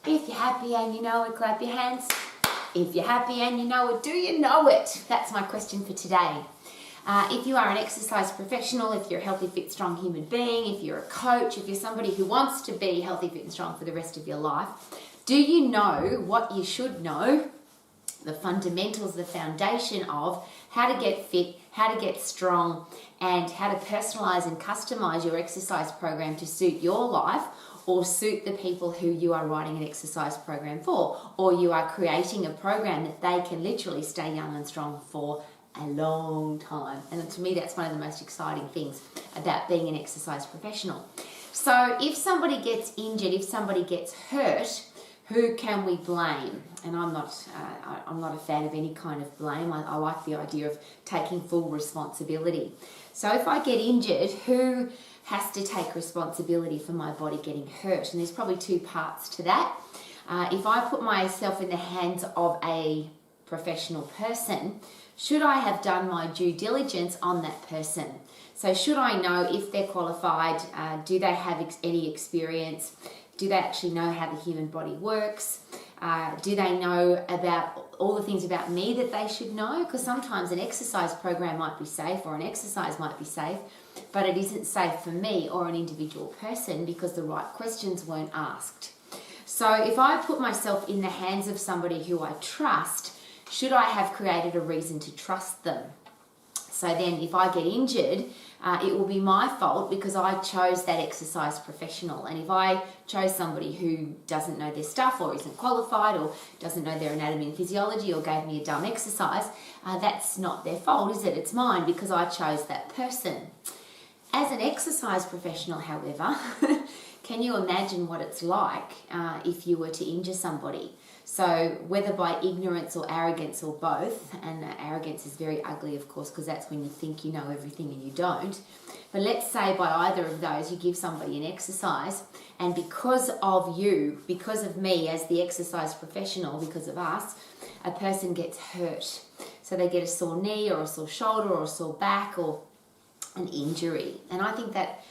If you're happy and you know it, clap your hands. If you're happy and you know it, do you know it? That's my question for today. If you are an exercise professional, if you're a healthy, fit, strong human being, if you're a coach, if you're somebody who wants to be healthy, fit and strong for the rest of your life, do you know what you should know? The fundamentals, the foundation of how to get fit, how to get strong, and how to personalize and customize your exercise program to suit your life or suit the people who you are writing an exercise program for, or you are creating a program that they can literally stay young and strong for a long time. And to me, that's one of the most exciting things about being an exercise professional. So if somebody gets injured, if somebody gets hurt, who can we blame? And I'm not a fan of any kind of blame. I like the idea of taking full responsibility. So if I get injured, who has to take responsibility for my body getting hurt? And there's probably two parts to that. If I put myself in the hands of a professional person, should I have done my due diligence on that person? So should I know if they're qualified? Do they have any experience? Do they actually know how the human body works? Do they know about all the things about me that they should know? Because sometimes an exercise program might be safe or an exercise might be safe, but it isn't safe for me or an individual person because the right questions weren't asked. So if I put myself in the hands of somebody who I trust, should I have created a reason to trust them? So then if I get injured, it will be my fault because I chose that exercise professional. And if I chose somebody who doesn't know their stuff or isn't qualified or doesn't know their anatomy and physiology or gave me a dumb exercise, that's not their fault, is it? It's mine because I chose that person. As an exercise professional, however, can you imagine what it's like if you were to injure somebody? So whether by ignorance or arrogance or both, and arrogance is very ugly, of course, because that's when you think you know everything and you don't. But let's say by either of those, you give somebody an exercise, and because of you, because of me as the exercise professional, because of us, a person gets hurt. So they get a sore knee or a sore shoulder or a sore back or an injury. And I think that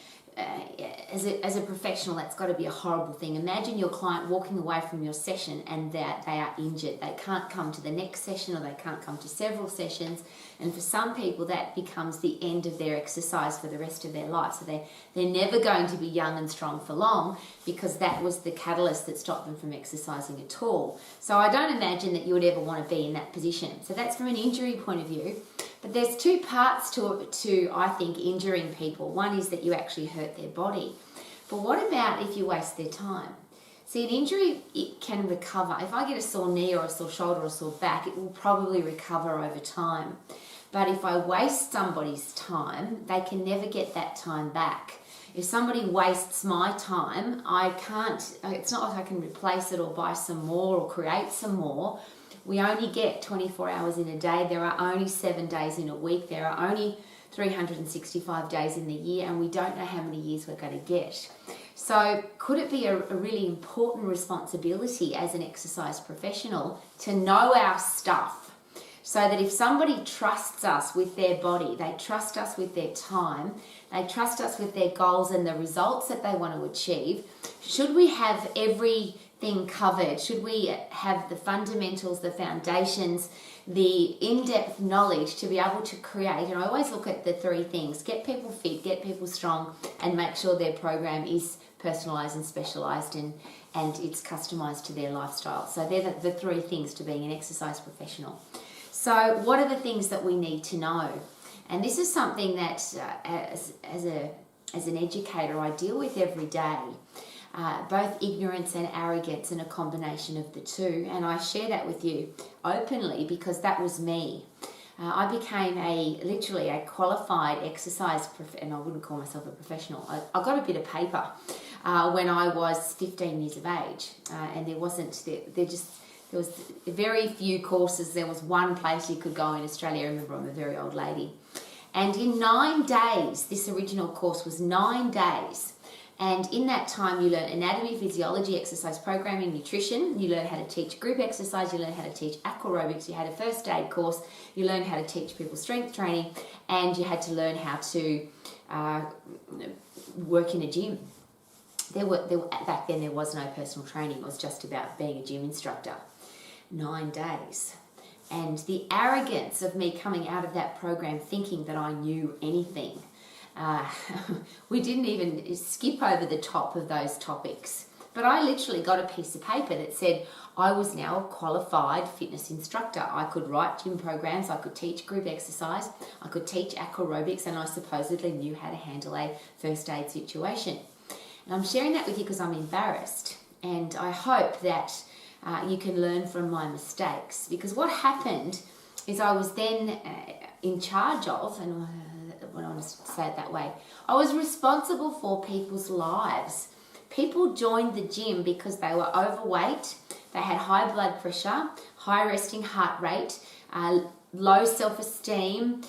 as a professional, that's got to be a horrible thing. Imagine your client walking away from your session and that they are injured. They can't come to the next session or they can't come to several sessions. And for some people, that becomes the end of their exercise for the rest of their life. So they're never going to be young and strong for long because that was the catalyst that stopped them from exercising at all. So I don't imagine that you would ever want to be in that position. So that's from an injury point of view. But there's two parts to I think, injuring people. One is that you actually hurt their body. But what about if you waste their time? See, an injury, it can recover. If I get a sore knee or a sore shoulder or a sore back, it will probably recover over time. But if I waste somebody's time, they can never get that time back. If somebody wastes my time, it's not like I can replace it or buy some more or create some more. We only get 24 hours in a day. There are only 7 days in a week. There are only 365 days in the year, and we don't know how many years we're going to get. So could it be a really important responsibility as an exercise professional to know our stuff so that if somebody trusts us with their body, they trust us with their time, they trust us with their goals and the results that they want to achieve, should we have everything covered? Should we have the fundamentals, the foundations, the in-depth knowledge to be able to create? And I always look at the three things: get people fit, get people strong, and make sure their program is personalised and specialised and it's customised to their lifestyle. So they're the three things to being an exercise professional. So what are the things that we need to know? And this is something that as an educator I deal with every day. Both ignorance and arrogance and a combination of the two. And I share that with you openly because that was me. I became literally a qualified exercise, and I wouldn't call myself a professional. I got a bit of paper when I was 15 years of age. And there was very few courses. There was one place you could go in Australia. I remember I'm a very old lady. And in 9 days, this original course was 9 days. And in that time, you learn anatomy, physiology, exercise programming, nutrition. You learn how to teach group exercise. You learn how to teach aquarobics. You had a first aid course. You learn how to teach people strength training. And you had to learn how to work in a gym. back then there was no personal training. It was just about being a gym instructor. 9 days. And the arrogance of me coming out of that program thinking that I knew anything. We didn't even skip over the top of those topics. But I literally got a piece of paper that said I was now a qualified fitness instructor. I could write gym programs, I could teach group exercise, I could teach aquarobics, and I supposedly knew how to handle a first aid situation. And I'm sharing that with you because I'm embarrassed, and I hope that you can learn from my mistakes, because what happened is I was then in charge of, and I want to say it that way, I was responsible for people's lives. People joined the gym because they were overweight, they had high blood pressure, high resting heart rate, low self-esteem,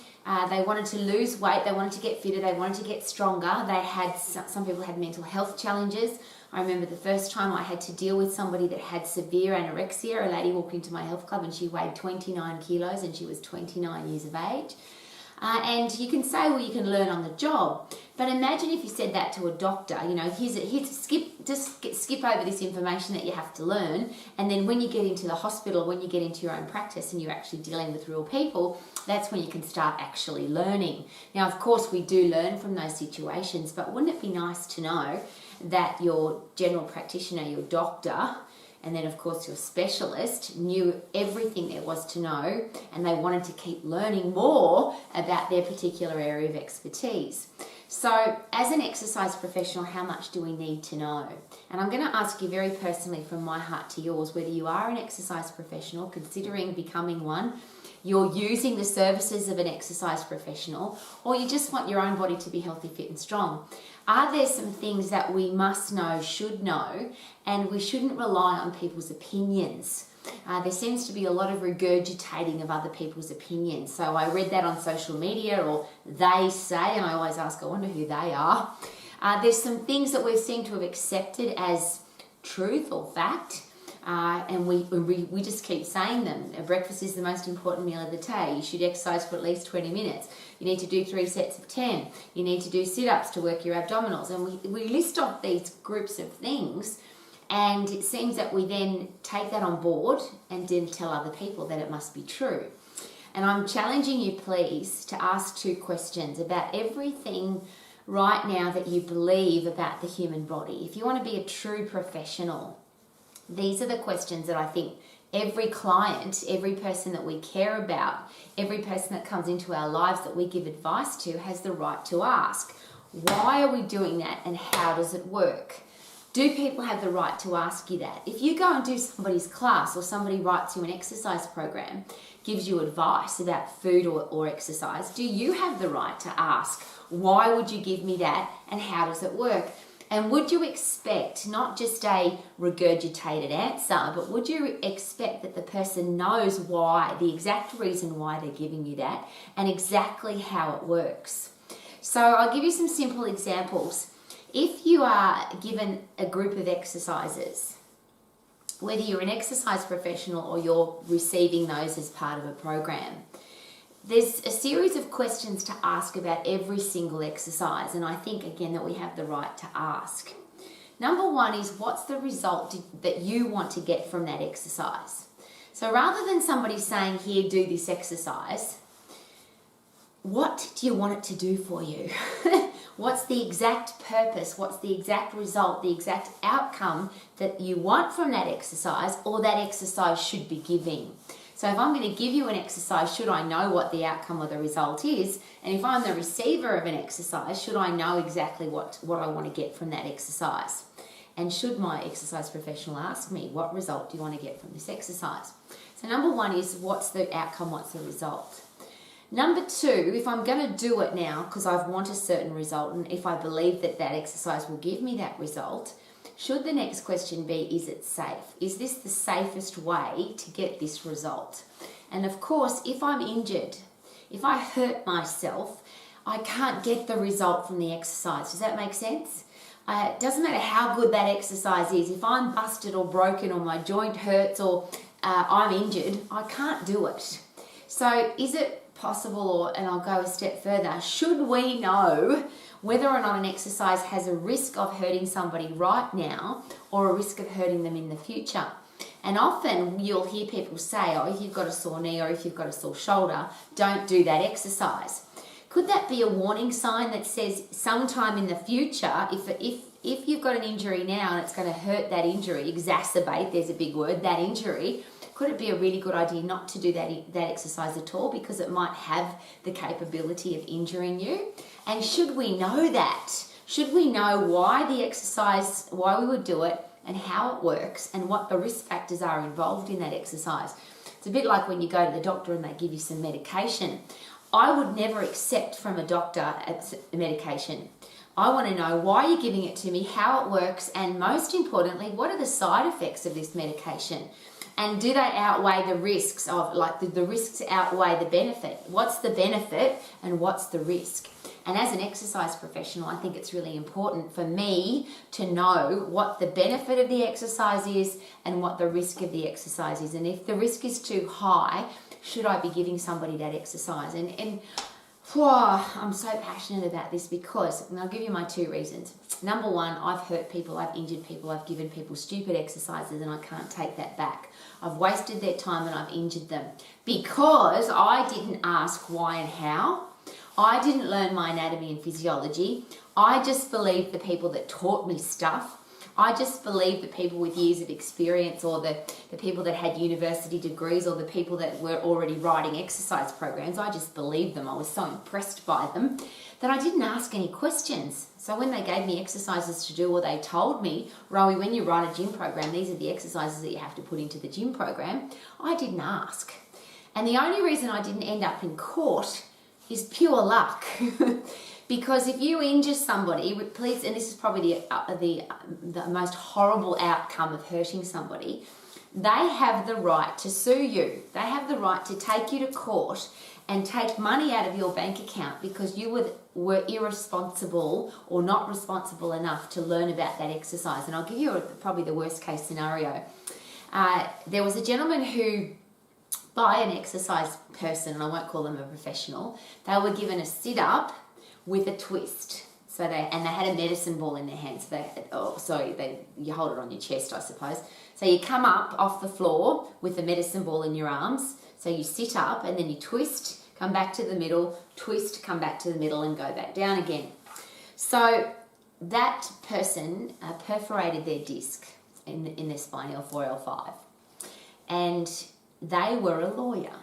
they wanted to lose weight, they wanted to get fitter, they wanted to get stronger, they had, some people had mental health challenges. I remember the first time I had to deal with somebody that had severe anorexia. A lady walked into my health club and she weighed 29 kilos and she was 29 years of age. And you can say, well, you can learn on the job. But imagine if you said that to a doctor, you know, skip over this information that you have to learn. And then when you get into the hospital, when you get into your own practice and you're actually dealing with real people, that's when you can start actually learning. Now, of course, we do learn from those situations, but wouldn't it be nice to know that your general practitioner, your doctor, and then of course your specialist knew everything there was to know, and they wanted to keep learning more about their particular area of expertise. So as an exercise professional, how much do we need to know? And I'm going to ask you very personally from my heart to yours, whether you are an exercise professional, considering becoming one, you're using the services of an exercise professional, or you just want your own body to be healthy, fit and strong. Are there some things that we must know, should know, and we shouldn't rely on people's opinions? There seems to be a lot of regurgitating of other people's opinions. So I read that on social media, or they say, and I always ask, I wonder who they are. There's some things that we seem to have accepted as truth or fact, and we just keep saying them. Breakfast is the most important meal of the day. You should exercise for at least 20 minutes. You need to do 3 sets of 10. You need to do sit-ups to work your abdominals. And we list off these groups of things, and it seems that we then take that on board and then tell other people that it must be true. And I'm challenging you, please, to ask 2 questions about everything right now that you believe about the human body. If you want to be a true professional, these are the questions that I think every client, every person that we care about, every person that comes into our lives that we give advice to has the right to ask. Why are we doing that, and how does it work? Do people have the right to ask you that? If you go and do somebody's class, or somebody writes you an exercise program, gives you advice about food or exercise, do you have the right to ask, why would you give me that, and how does it work? And would you expect not just a regurgitated answer, but would you expect that the person knows why, the exact reason why they're giving you that, and exactly how it works? So I'll give you some simple examples. If you are given a group of exercises, whether you're an exercise professional or you're receiving those as part of a program, there's a series of questions to ask about every single exercise, and I think, again, that we have the right to ask. Number 1 is, what's the result that you want to get from that exercise? So rather than somebody saying, here, do this exercise, what do you want it to do for you? What's the exact purpose? What's the exact result, the exact outcome that you want from that exercise, or that exercise should be giving? So if I'm going to give you an exercise, should I know what the outcome or the result is? And if I'm the receiver of an exercise, should I know exactly what I want to get from that exercise? And should my exercise professional ask me, what result do you want to get from this exercise? So number 1 is, what's the outcome, what's the result? Number 2, if I'm going to do it now because I want a certain result, and if I believe that that exercise will give me that result, should the next question be, is it safe? Is this the safest way to get this result? And of course, if I'm injured, if I hurt myself, I can't get the result from the exercise. Does that make sense? It doesn't matter how good that exercise is. If I'm busted or broken, or my joint hurts, or I'm injured, I can't do it. So is it possible, and I'll go a step further, should we know whether or not an exercise has a risk of hurting somebody right now or a risk of hurting them in the future. And often you'll hear people say, oh, if you've got a sore knee or if you've got a sore shoulder, don't do that exercise. Could that be a warning sign that says sometime in the future, if you've got an injury now and it's going to hurt that injury, exacerbate, there's a big word, that injury, could it be a really good idea not to do that exercise at all because it might have the capability of injuring you? And should we know that? Should we know why the exercise, why we would do it and how it works and what the risk factors are involved in that exercise? It's a bit like when you go to the doctor and they give you some medication. I would never accept from a doctor a medication. I want to know why you're giving it to me, how it works, and most importantly, what are the side effects of this medication? And do they outweigh the risks of, like the risks outweigh the benefit? What's the benefit and what's the risk? And as an exercise professional, I think it's really important for me to know what the benefit of the exercise is and what the risk of the exercise is. And if the risk is too high, should I be giving somebody that exercise? And I'm so passionate about this because, and I'll give you my 2 reasons. Number 1, I've hurt people, I've injured people, I've given people stupid exercises and I can't take that back. I've wasted their time and I've injured them because I didn't ask why and how. I didn't learn my anatomy and physiology. I just believed the people that taught me stuff. I just believed the people with years of experience or the people that had university degrees or the people that were already writing exercise programs. I just believed them. I was so impressed by them that I didn't ask any questions. So when they gave me exercises to do or they told me, Rowie, when you write a gym program, these are the exercises that you have to put into the gym program, I didn't ask. And the only reason I didn't end up in court is pure luck. Because if you injure somebody, please, and this is probably the most horrible outcome of hurting somebody, they have the right to sue you. They have the right to take you to court and take money out of your bank account because you were irresponsible or not responsible enough to learn about that exercise. And I'll give you probably the worst case scenario. There was a gentleman who, by an exercise person, and I won't call them a professional, they were given a sit-up with a twist. So they had a medicine ball in their hands. You hold it on your chest, I suppose. So you come up off the floor with the medicine ball in your arms. So you sit up and then you twist, come back to the middle, twist, come back to the middle and go back down again. So that person perforated their disc in their spine, L4, L5. And they were a lawyer.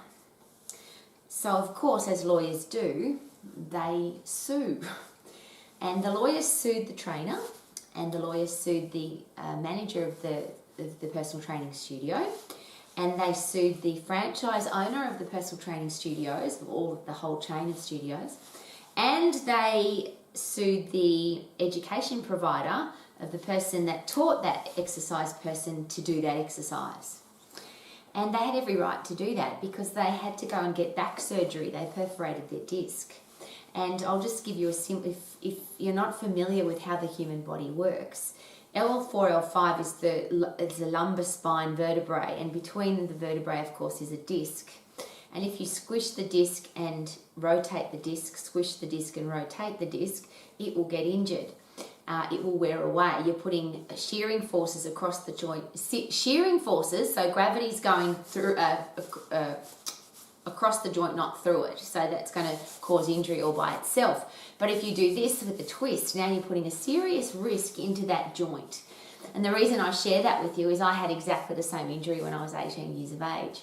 So of course, as lawyers do, they sue. And the lawyers sued the trainer and the lawyers sued the manager of the personal training studio, and they sued the franchise owner of the personal training studios, or the whole chain of studios, and they sued the education provider of the person that taught that exercise person to do that exercise. And they had every right to do that because they had to go and get back surgery. They perforated their disc. And I'll just give you a simple, if you're not familiar with how the human body works, L4, L5 is the lumbar spine vertebrae, and between the vertebrae, of course, is a disc. And if you squish the disc and rotate the disc, squish the disc and rotate the disc, it will get injured. It will wear away. You're putting shearing forces across the joint. Shearing forces, so gravity's going through across the joint, not through it. So that's going to cause injury all by itself. But if you do this with a twist, now you're putting a serious risk into that joint. And the reason I share that with you is I had exactly the same injury when I was 18 years of age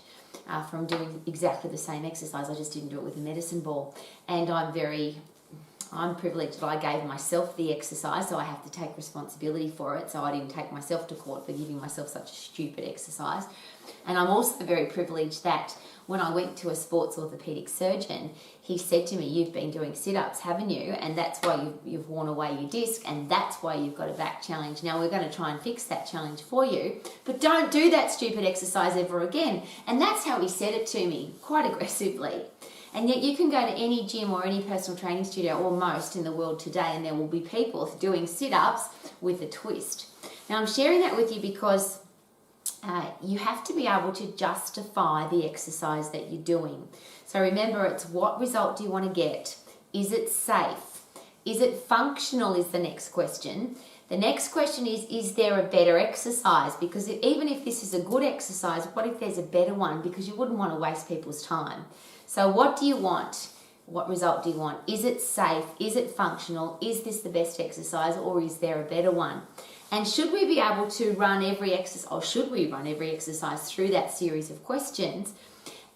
from doing exactly the same exercise. I just didn't do it with a medicine ball. And I'm privileged that I gave myself the exercise, so I have to take responsibility for it. So I didn't take myself to court for giving myself such a stupid exercise. And I'm also very privileged that when I went to a sports orthopedic surgeon, he said to me, you've been doing sit-ups, haven't you? And that's why you've worn away your disc, and that's why you've got a back challenge. Now we're going to try and fix that challenge for you, but don't do that stupid exercise ever again. And that's how he said it to me, quite aggressively. And yet you can go to any gym or any personal training studio, or most in the world today, and there will be people doing sit-ups with a twist. Now I'm sharing that with you because you have to be able to justify the exercise that you're doing. So remember, it's what result do you want to get? Is it safe? Is it functional is the next question. The next question is there a better exercise? Because even if this is a good exercise, what if there's a better one? Because you wouldn't want to waste people's time. So what do you want? What result do you want? Is it safe? Is it functional? Is this the best exercise, or is there a better one? And should we be able to run every exercise, or should we run every exercise through that series of questions?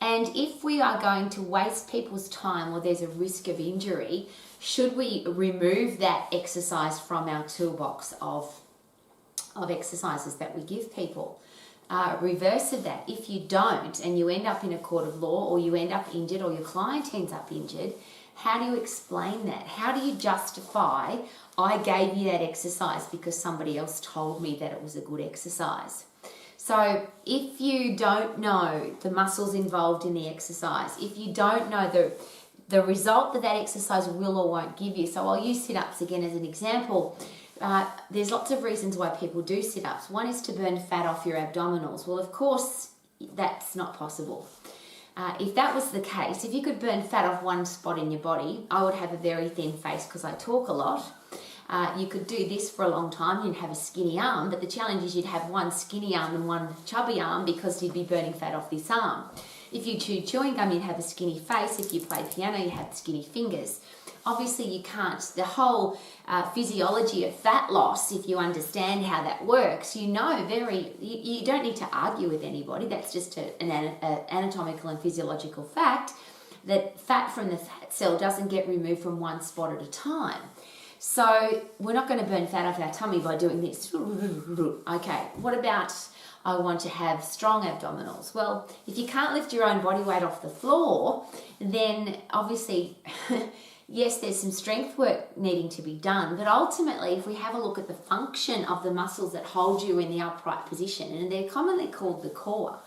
And if we are going to waste people's time, or there's a risk of injury, should we remove that exercise from our toolbox of exercises that we give people? Reverse of that, if you don't and you end up in a court of law, or you end up injured, or your client ends up injured, how do you explain that? How do you justify, I gave you that exercise because somebody else told me that it was a good exercise? So if you don't know the muscles involved in the exercise, if you don't know the result that exercise will or won't give you, so I'll use sit-ups again as an example. There's lots of reasons why people do sit-ups. One is to burn fat off your abdominals. Well, of course, that's not possible. If that was the case, if you could burn fat off one spot in your body, I would have a very thin face because I talk a lot. You could do this for a long time, you'd have a skinny arm, but the challenge is you'd have one skinny arm and one chubby arm because you'd be burning fat off this arm. If you chewed chewing gum, you'd have a skinny face. If you played piano, you'd have skinny fingers. Obviously, you can't. The whole physiology of fat loss, if you understand how that works, you don't need to argue with anybody. That's just an anatomical and physiological fact that fat from the fat cell doesn't get removed from one spot at a time. So we're not going to burn fat off our tummy by doing this. Okay, what about I want to have strong abdominals? Well, if you can't lift your own body weight off the floor, then obviously, yes, there's some strength work needing to be done, but ultimately, if we have a look at the function of the muscles that hold you in the upright position, and they're commonly called the core.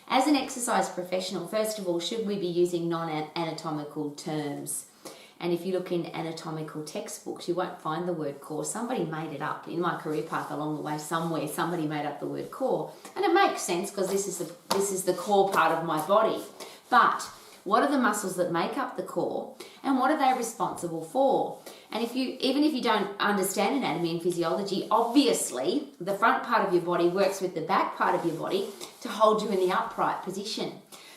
As an exercise professional, first of all, should we be using non-anatomical terms? And if you look in anatomical textbooks, you won't find the word core. Somebody made it up. In my career path along the way, somewhere, somebody made up the word core. And it makes sense because this is the core part of my body. But what are the muscles that make up the core, and what are they responsible for? And even if you don't understand anatomy and physiology, obviously the front part of your body works with the back part of your body to hold you in the upright position.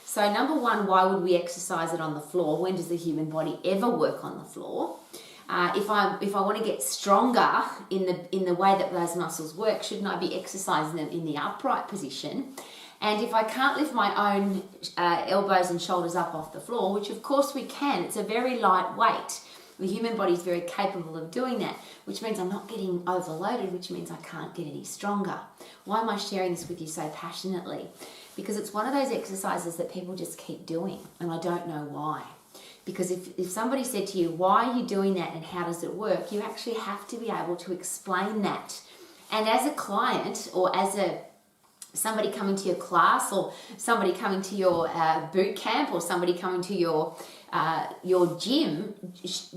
So number one, why would we exercise it on the floor? When does the human body ever work on the floor? If I want to get stronger in the way that those muscles work, shouldn't I be exercising them in the upright position? And if I can't lift my own elbows and shoulders up off the floor, which of course we can, it's a very light weight. The human body is very capable of doing that, which means I'm not getting overloaded, which means I can't get any stronger. Why am I sharing this with you so passionately? Because it's one of those exercises that people just keep doing, and I don't know why. Because if somebody said to you, why are you doing that and how does it work? You actually have to be able to explain that. And as a client, or as somebody coming to your class, or somebody coming to your boot camp, or somebody coming to your gym,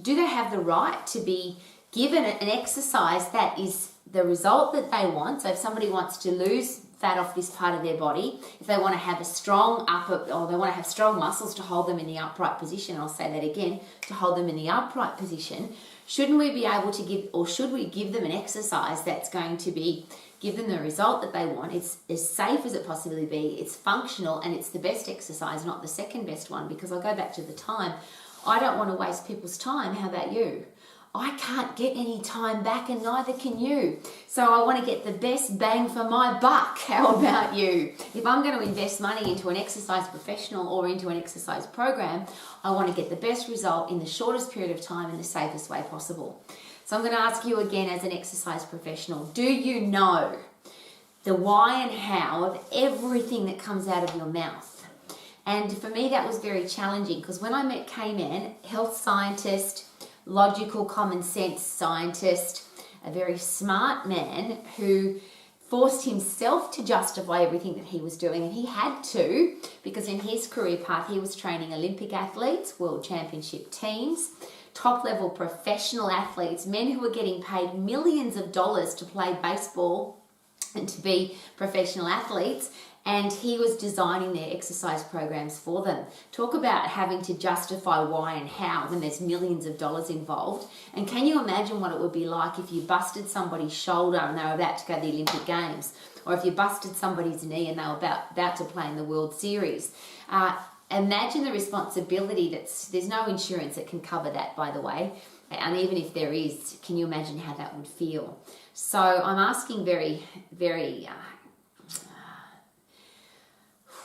do they have the right to be given an exercise that is the result that they want? So if somebody wants to lose fat off this part of their body, if they want to have a strong or they want to have strong muscles to hold them in the upright position, I'll say that again, to hold them in the upright position, shouldn't we be able to give, or should we give them an exercise that's going to give them the result that they want? It's as safe as it possibly be, it's functional, and it's the best exercise, not the second best one, because I go back to the time. I don't want to waste people's time. How about you? I can't get any time back, and neither can you. So I want to get the best bang for my buck. How about you? If I'm going to invest money into an exercise professional or into an exercise program, I want to get the best result in the shortest period of time in the safest way possible. So I'm going to ask you again, as an exercise professional, do you know the why and how of everything that comes out of your mouth? And for me, that was very challenging, because when I met K-Man, health scientist, logical common sense scientist, a very smart man who forced himself to justify everything that he was doing, and he had to, because in his career path he was training Olympic athletes, world championship teams, top level professional athletes, men who were getting paid millions of dollars to play baseball and to be professional athletes, and he was designing their exercise programs for them. Talk about having to justify why and how when there's millions of dollars involved. And can you imagine what it would be like if you busted somebody's shoulder and they were about to go to the Olympic Games, or if you busted somebody's knee and they were about to play in the World Series? Imagine the responsibility. There's no insurance that can cover that, by the way. And even if there is, can you imagine how that would feel? So I'm asking very, very...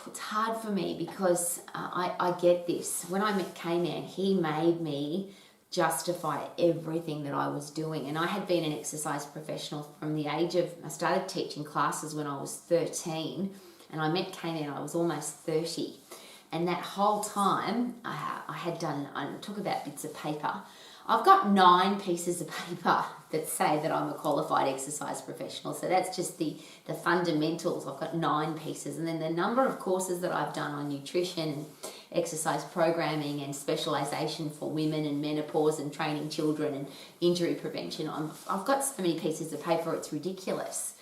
it's hard for me because I get this. When I met K-Man, he made me justify everything that I was doing. And I had been an exercise professional from the age of... I started teaching classes when I was 13, and I met K-Man, I was almost 30. And that whole time, I had done... I talk about bits of paper. I've got 9 pieces of paper that say that I'm a qualified exercise professional. So that's just the fundamentals. I've got 9 pieces. And then the number of courses that I've done on nutrition and exercise programming and specialisation for women and menopause and training children and injury prevention. I've got so many pieces of paper, it's ridiculous.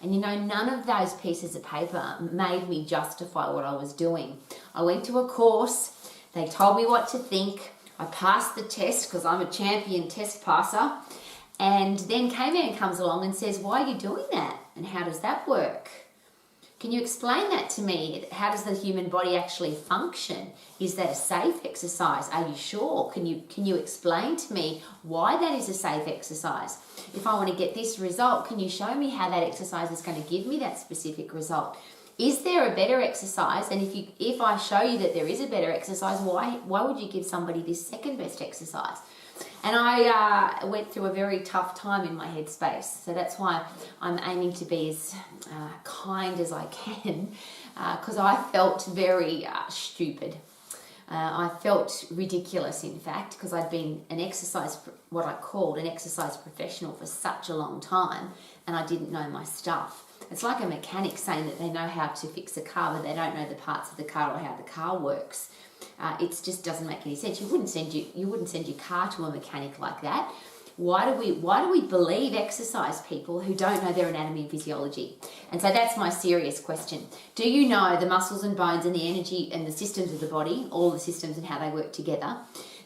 And you know, none of those pieces of paper made me justify what I was doing. I went to a course. They told me what to think. I passed the test because I'm a champion test passer. And then K-Man comes along and says, why are you doing that? And how does that work? Can you explain that to me? How does the human body actually function? Is that a safe exercise? Are you sure? Can you explain to me why that is a safe exercise? If I want to get this result, can you show me how that exercise is going to give me that specific result? Is there a better exercise? And if I show you that there is a better exercise, why would you give somebody this second best exercise? And I went through a very tough time in my headspace. So that's why I'm aiming to be as kind as I can, because I felt very stupid. I felt ridiculous, in fact, because I'd been what I called an exercise professional for such a long time, and I didn't know my stuff. It's like a mechanic saying that they know how to fix a car, but they don't know the parts of the car or how the car works. It just doesn't make any sense. You wouldn't send your car to a mechanic like that. Why do we believe exercise people who don't know their anatomy and physiology? And so that's my serious question. Do you know the muscles and bones and the energy and the systems of the body, all the systems and how they work together?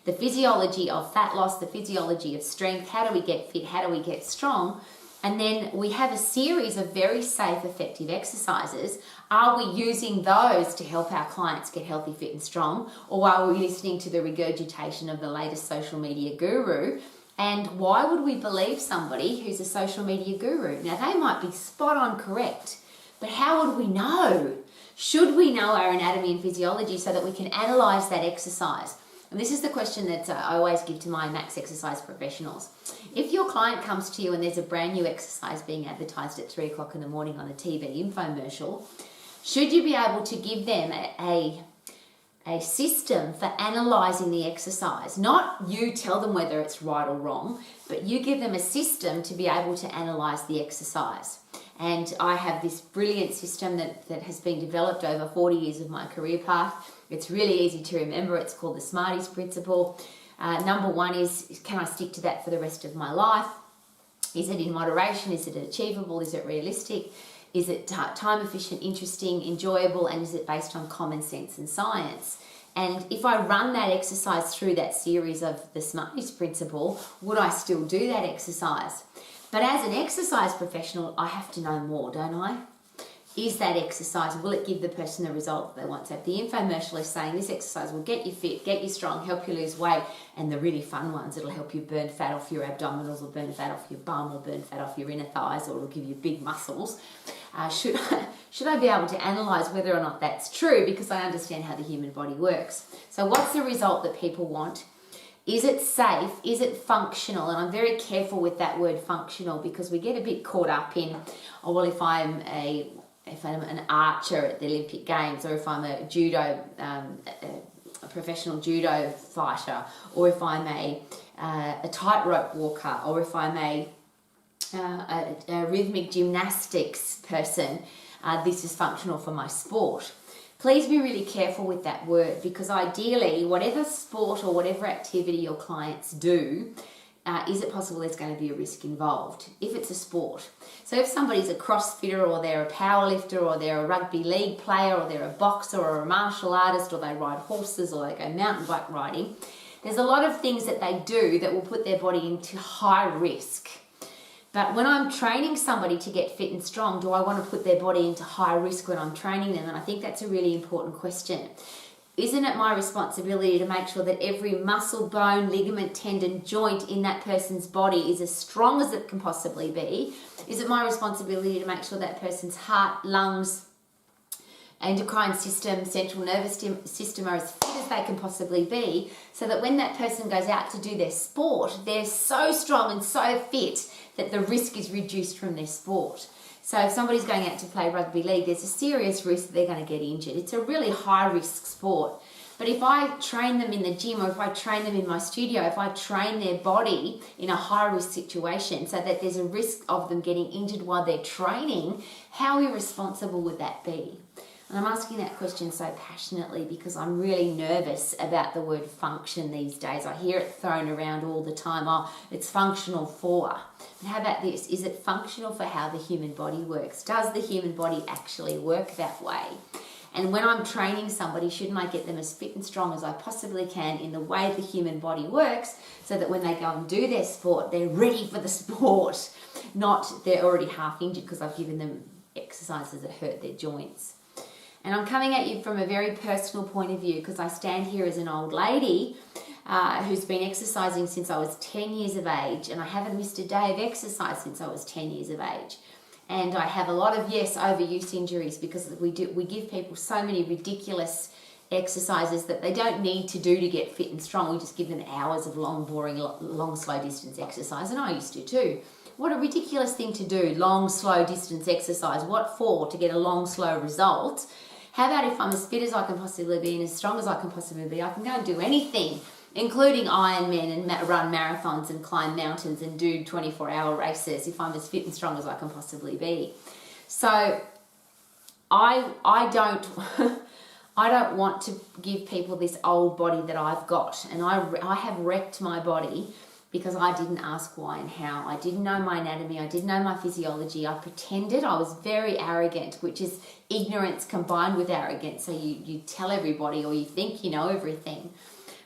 The physiology of fat loss, the physiology of strength, how do we get fit, how do we get strong? And then we have a series of very safe, effective exercises. Are we using those to help our clients get healthy, fit and strong? Or are we listening to the regurgitation of the latest social media guru? And why would we believe somebody who's a social media guru? Now, they might be spot on correct, but how would we know? Should we know our anatomy and physiology so that we can analyse that exercise? And this is the question that I always give to my max exercise professionals. If your client comes to you and there's a brand new exercise being advertised at 3 o'clock in the morning on a TV infomercial, should you be able to give them a system for analysing the exercise? Not you tell them whether it's right or wrong, but you give them a system to be able to analyse the exercise. And I have this brilliant system that has been developed over 40 years of my career path. It's really easy to remember. It's called the Smarties Principle. Number 1 is, can I stick to that for the rest of my life? Is it in moderation? Is it achievable? Is it realistic? Is it time efficient, interesting, enjoyable? And is it based on common sense and science? And if I run that exercise through that series of the Smarties Principle, would I still do that exercise? But as an exercise professional, I have to know more, don't I? Is that exercise, will it give the person the result that they want? So if the infomercial is saying this exercise will get you fit, get you strong, help you lose weight, and the really fun ones, it'll help you burn fat off your abdominals or burn fat off your bum or burn fat off your inner thighs, or it'll give you big muscles. Should I be able to analyse whether or not that's true, because I understand how the human body works? So what's the result that people want? Is it safe? Is it functional? And I'm very careful with that word functional, because we get a bit caught up in, oh, well, if I'm an archer at the Olympic Games, or if I'm a professional judo fighter, or if I'm a tightrope walker, or if I'm a rhythmic gymnastics person, this is functional for my sport. Please be really careful with that word, because ideally, whatever sport or whatever activity your clients do, is it possible there's going to be a risk involved if it's a sport? So if somebody's a CrossFitter, or they're a powerlifter, or they're a rugby league player, or they're a boxer or a martial artist, or they ride horses, or they go mountain bike riding, there's a lot of things that they do that will put their body into high risk. But when I'm training somebody to get fit and strong, do I want to put their body into high risk when I'm training them? And I think that's a really important question. Isn't it my responsibility to make sure that every muscle, bone, ligament, tendon, joint in that person's body is as strong as it can possibly be? Is it my responsibility to make sure that person's heart, lungs, endocrine system, central nervous system are as fit as they can possibly be, so that when that person goes out to do their sport, they're so strong and so fit that the risk is reduced from their sport? So if somebody's going out to play rugby league, there's a serious risk that they're going to get injured. It's a really high risk sport. But if I train them in the gym, or if I train them in my studio, if I train their body in a high risk situation so that there's a risk of them getting injured while they're training, how irresponsible would that be? And I'm asking that question so passionately because I'm really nervous about the word function these days. I hear it thrown around all the time. Oh, it's functional for. And how about this? Is it functional for how the human body works? Does the human body actually work that way? And when I'm training somebody, shouldn't I get them as fit and strong as I possibly can in the way the human body works, so that when they go and do their sport, they're ready for the sport, not they're already half injured because I've given them exercises that hurt their joints. And I'm coming at you from a very personal point of view because I stand here as an old lady who's been exercising since I was 10 years of age, and I haven't missed a day of exercise since I was 10 years of age. And I have a lot of, overuse injuries because we give people so many ridiculous exercises that they don't need to do to get fit and strong. We just give them hours of long, boring, long, slow distance exercise, and I used to too. What a ridiculous thing to do, long, slow distance exercise. What for? To get a long, slow result. How about if I'm as fit as I can possibly be and as strong as I can possibly be, I can go and do anything, including Ironman and run marathons and climb mountains and do 24-hour races if I'm as fit and strong as I can possibly be. So I don't want to give people this old body that I've got, and I have wrecked my body because I didn't ask why and how. I didn't know my anatomy. I didn't know my physiology. I pretended. I was very arrogant, which is ignorance combined with arrogance. So you tell everybody, or you think you know everything.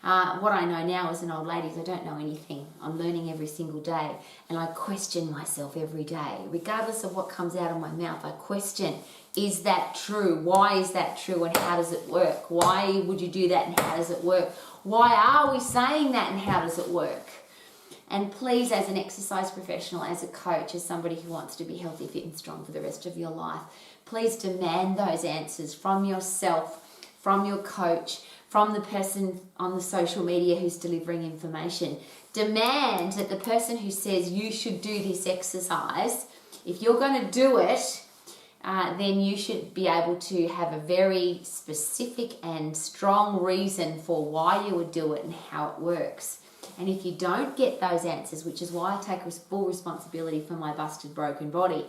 What I know now as an old lady is I don't know anything. I'm learning every single day, and I question myself every day. Regardless of what comes out of my mouth, I question, is that true? Why is that true, and how does it work? Why would you do that, and how does it work? Why are we saying that, and how does it work? And please, as an exercise professional, as a coach, as somebody who wants to be healthy, fit and strong for the rest of your life, please demand those answers from yourself, from your coach, from the person on the social media who's delivering information. Demand that the person who says you should do this exercise, if you're going to do it, then you should be able to have a very specific and strong reason for why you would do it and how it works. And if you don't get those answers, which is why I take full responsibility for my busted, broken body,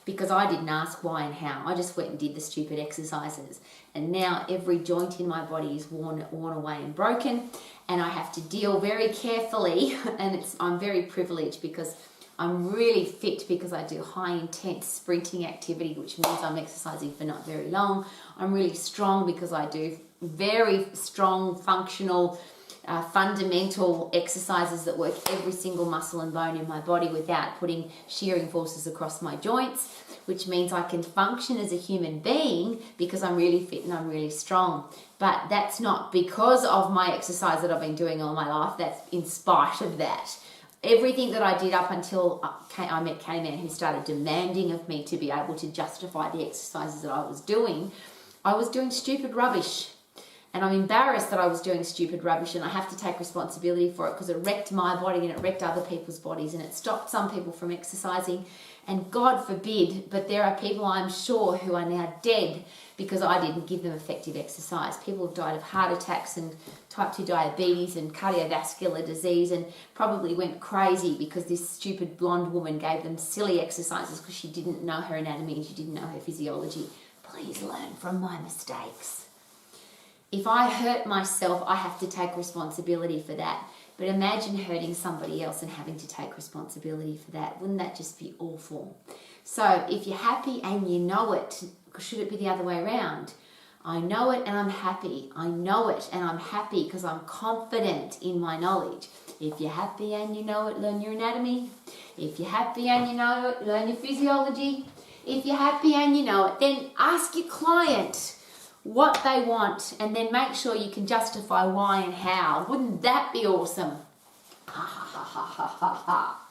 because I didn't ask why and how. I just went and did the stupid exercises. And now every joint in my body is worn away and broken, and I have to deal very carefully. And I'm very privileged because I'm really fit because I do high intense sprinting activity, which means I'm exercising for not very long. I'm really strong because I do very strong, functional, fundamental exercises that work every single muscle and bone in my body without putting shearing forces across my joints, which means I can function as a human being because I'm really fit and I'm really strong. But that's not because of my exercise that I've been doing all my life. That's in spite of that. Everything that I did up until I met K-Man, who started demanding of me to be able to justify the exercises that I was doing stupid rubbish. And I'm embarrassed that I was doing stupid rubbish, and I have to take responsibility for it because it wrecked my body and it wrecked other people's bodies, and it stopped some people from exercising. And God forbid, but there are people I'm sure who are now dead because I didn't give them effective exercise. People have died of heart attacks and type 2 diabetes and cardiovascular disease, and probably went crazy because this stupid blonde woman gave them silly exercises because she didn't know her anatomy and she didn't know her physiology. Please learn from my mistakes. If I hurt myself, I have to take responsibility for that. But imagine hurting somebody else and having to take responsibility for that. Wouldn't that just be awful? So if you're happy and you know it, should it be the other way around? I know it and I'm happy. I know it and I'm happy because I'm confident in my knowledge. If you're happy and you know it, learn your anatomy. If you're happy and you know it, learn your physiology. If you're happy and you know it, then ask your client what they want and then make sure you can justify why and how. Wouldn't that be awesome? Ha ha ha ha ha ha ha.